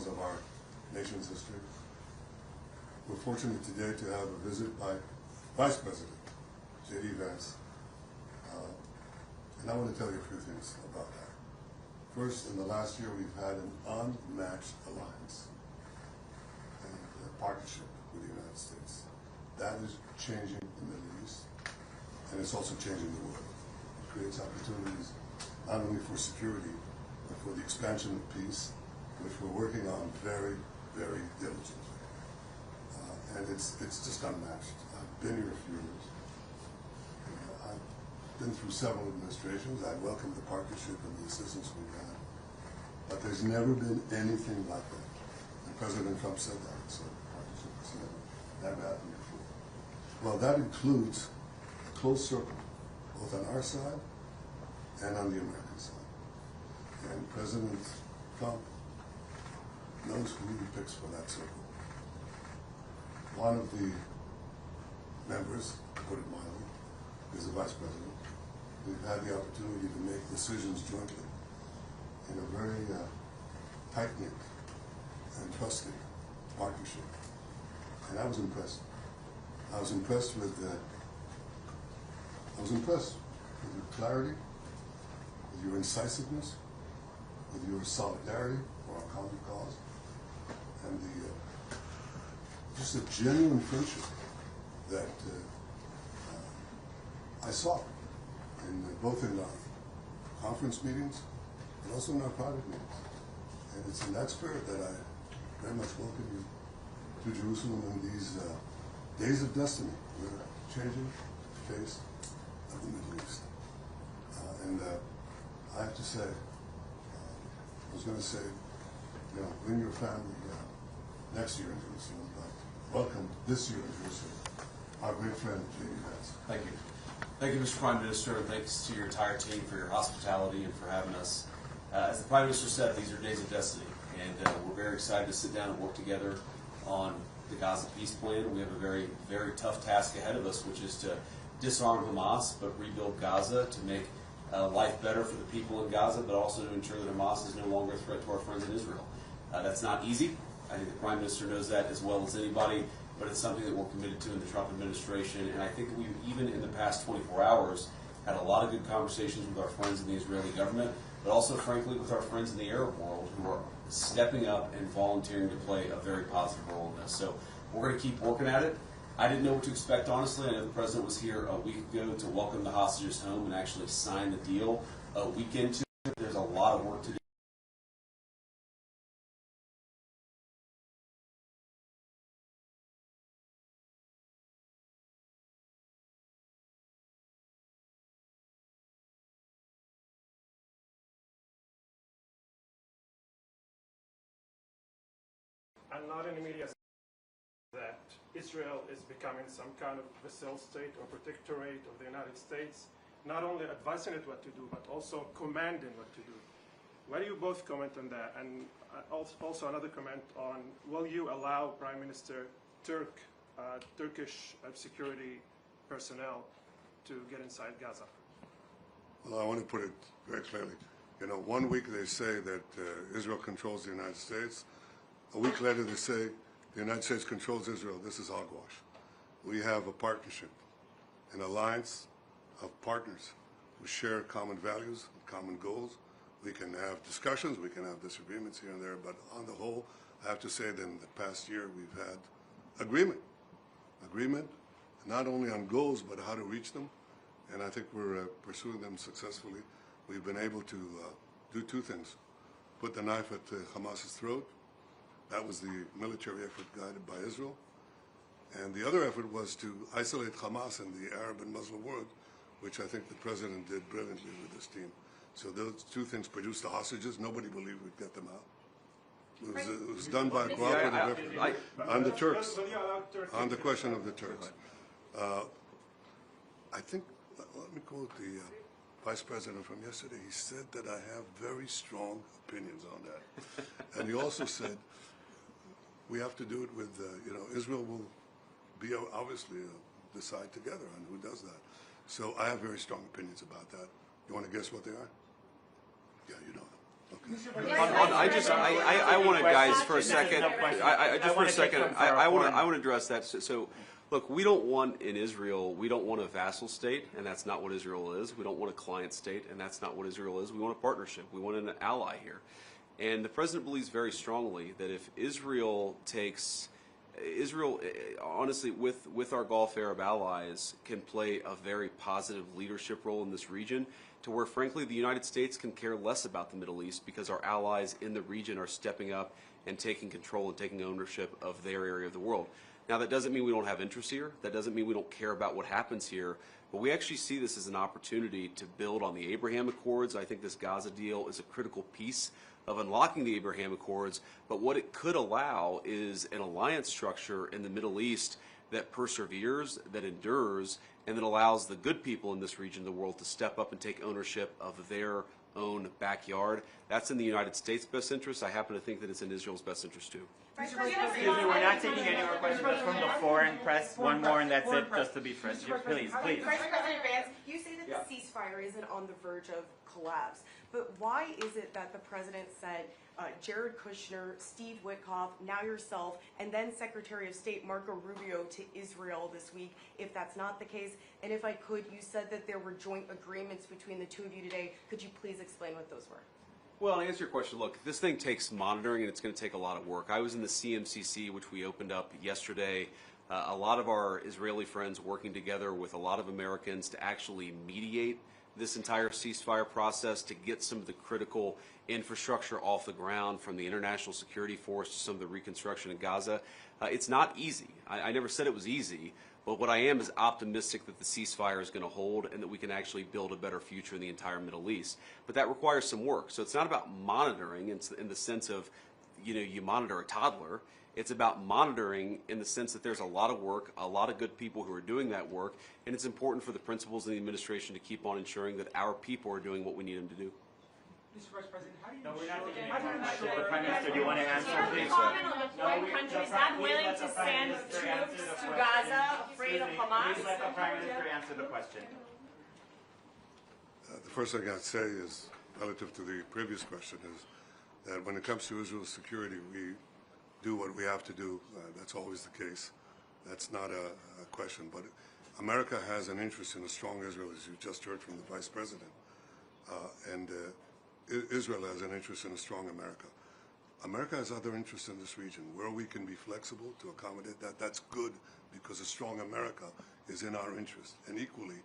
details of our nation's history. We're fortunate today to have a visit by Vice President JD Vance. And I want to tell you a few things about that. First, in the last year, we've had an unmatched alliance and a partnership with the United States. That is changing the Middle East, and it's also changing the world. It creates opportunities not only for security, but for the expansion of peace, which we're working on very, very diligently. And it's just unmatched. I've been here a few years. I've been through several administrations. I welcome the partnership and the assistance we've had. But there's never been anything like that. And President Trump said that. So partnership has never happened before. Well, that includes a close circle, both on our side and on the American side. And President Trump knows who he picks for that circle. One of the members, to put it mildly, is the Vice President. We've had the opportunity to make decisions jointly in a very tight-knit and trusting partnership. And I was impressed. I was impressed with your clarity, with your incisiveness, with your solidarity for our common cause, and just a genuine friendship that I saw both in our conference meetings and also in our private meetings. And it's in that spirit that I very much welcome you to Jerusalem in these days of destiny. We're changing the face of the Middle East. And I have to say, I was going to say, bring your family next year in Jerusalem, but welcome this year in Jerusalem, our great friend, JD Vance. Thank you. Thank you, Mr. Prime Minister, and thanks to your entire team for your hospitality and for having us. As the Prime Minister said, these are days of destiny, and we're very excited to sit down and work together on the Gaza peace plan. We have a very, very tough task ahead of us, which is to disarm Hamas, but rebuild Gaza to make life better for the people in Gaza, but also to ensure that Hamas is no longer a threat to our friends in Israel. That's not easy. I think the Prime Minister knows that as well as anybody, but it's something that we're committed to in the Trump administration. And I think we've, even in the past 24 hours, had a lot of good conversations with our friends in the Israeli government, but also, frankly, with our friends in the Arab world who are stepping up and volunteering to play a very positive role in this. So we're going to keep working at it. I didn't know what to expect, honestly. I know the President was here a week ago to welcome the hostages home and actually sign the deal a week into it. There's a lot of work to do. And not in the media that Israel is becoming some kind of vassal state or protectorate of the United States, not only advising it what to do, but also commanding what to do. Why do you both comment on that? And also another comment on, will you allow Prime Minister Turkish security personnel to get inside Gaza? Well, I want to put it very clearly. 1 week they say that Israel controls the United States. A week later they say the United States controls Israel. This is hogwash. We have a partnership, an alliance of partners who share common values, common goals. We can have discussions, we can have disagreements here and there, but on the whole, I have to say that in the past year we've had agreement, not only on goals, but how to reach them, and I think we're pursuing them successfully. We've been able to do two things: put the knife at Hamas's throat. That was the military effort guided by Israel. And the other effort was to isolate Hamas in the Arab and Muslim world, which I think the President did brilliantly with his team. So those two things produced the hostages. Nobody believed we'd get them out. It was done by a cooperative effort on the Turks, on the question of the Turks. I think, let me quote the Vice President from yesterday. He said that I have very strong opinions on that. And he also said, we have to do it with, Israel will be obviously decide together on who does that. So I have very strong opinions about that. You want to guess what they are? Yeah, you know them. I want to, guys, for a second. I want to address that. So, look, we don't want in Israel. We don't want a vassal state, and that's not what Israel is. We don't want a client state, and that's not what Israel is. We want a partnership. We want an ally here, and the president believes very strongly that if Israel takes honestly, with our Gulf Arab allies, can play a very positive leadership role in this region, to where, frankly, the United States can care less about the Middle East because our allies in the region are stepping up and taking control and taking ownership of their area of the world. Now, that doesn't mean we don't have interests here. That doesn't mean we don't care about what happens here. But we actually see this as an opportunity to build on the Abraham Accords. I think this Gaza deal is a critical piece of unlocking the Abraham Accords. But what it could allow is an alliance structure in the Middle East that perseveres, that endures, and that allows the good people in this region of the world to step up and take ownership of their own backyard. That's in the United States' best interest. I happen to think that it's in Israel's best interest too. Excuse me, we're not taking any more questions from the foreign press. One more and that's it, just to be fresh. Please. Vice President Vance, you say that the ceasefire isn't on the verge of collapse, but why is it that the president said Jared Kushner, Steve Witkoff, now yourself, and then Secretary of State Marco Rubio to Israel this week, if that's not the case? And if I could, you said that there were joint agreements between the two of you today. Could you please explain what those were? Well, to answer your question, look, this thing takes monitoring and it's going to take a lot of work. I was in the CMCC, which we opened up yesterday. A lot of our Israeli friends working together with a lot of Americans to actually mediate this entire ceasefire process, to get some of the critical infrastructure off the ground, from the international security force to some of the reconstruction in Gaza. It's not easy. I never said it was easy, but what I am is optimistic that the ceasefire is going to hold and that we can actually build a better future in the entire Middle East. But that requires some work. So it's not about monitoring in the sense of, you monitor a toddler. It's about monitoring in the sense that there's a lot of work, a lot of good people who are doing that work, and it's important for the principals in the administration to keep on ensuring that our people are doing what we need them to do. Mr. Vice President, how do you No, we're not taking any how do more you questions. ensure- The Prime Minister, do you want to answer, please? Comment on the foreign countries not willing to send troops to Gaza, afraid of Hamas? Please let the Prime Minister answer the question. The first thing I'd say is, relative to the previous question, is that when it comes to Israel's security, we do what we have to do. That's always the case. That's not a question. But America has an interest in a strong Israel, as you just heard from the Vice President. And Israel has an interest in a strong America. America has other interests in this region. Where we can be flexible to accommodate that, that's good, because a strong America is in our interest. And equally,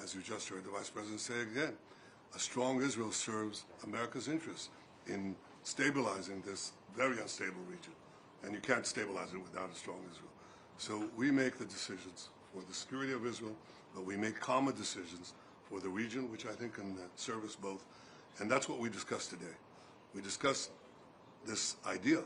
as you just heard the Vice President say again, a strong Israel serves America's interests in stabilizing this very unstable region. And you can't stabilize it without a strong Israel. So we make the decisions for the security of Israel, but we make common decisions for the region, which I think can service both. And that's what we discussed today. We discussed this idea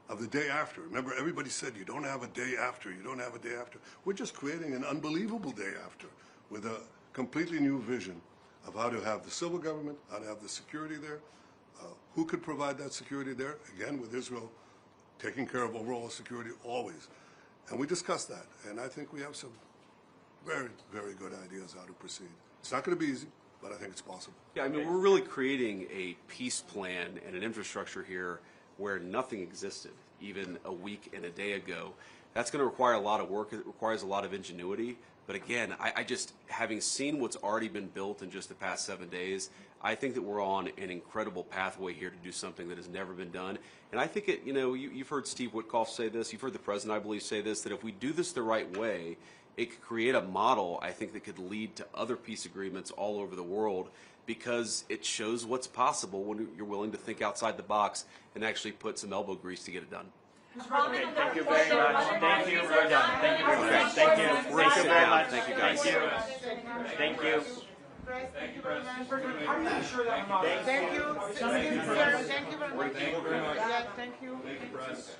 of the day after. Remember, everybody said you don't have a day after, you don't have a day after. We're just creating an unbelievable day after with a completely new vision of how to have the civil government, how to have the security there, who could provide that security there, again, with Israel taking care of overall security always. And we discussed that, and I think we have some very, very good ideas how to proceed. It's not going to be easy, but I think it's possible. Yeah, I mean, we're really creating a peace plan and an infrastructure here where nothing existed even a week and a day ago. That's going to require a lot of work. It requires a lot of ingenuity. But again, I just, having seen what's already been built in just the past 7 days, I think that we're on an incredible pathway here to do something that has never been done. And I think it, you've heard Steve Witkoff say this, you've heard the President, I believe, say this, that if we do this the right way, it could create a model, I think, that could lead to other peace agreements all over the world, because it shows what's possible when you're willing to think outside the box and actually put some elbow grease to get it done. Okay, thank you very much. Thank you, we're done. Thank you very much. Thank you. Thank you very much. Thank you, guys. Thank you. Thank you. Thank you very much. How do you ensure that Hamas? Thank you. Thank you very much. Yeah, thank you. Thank you, press.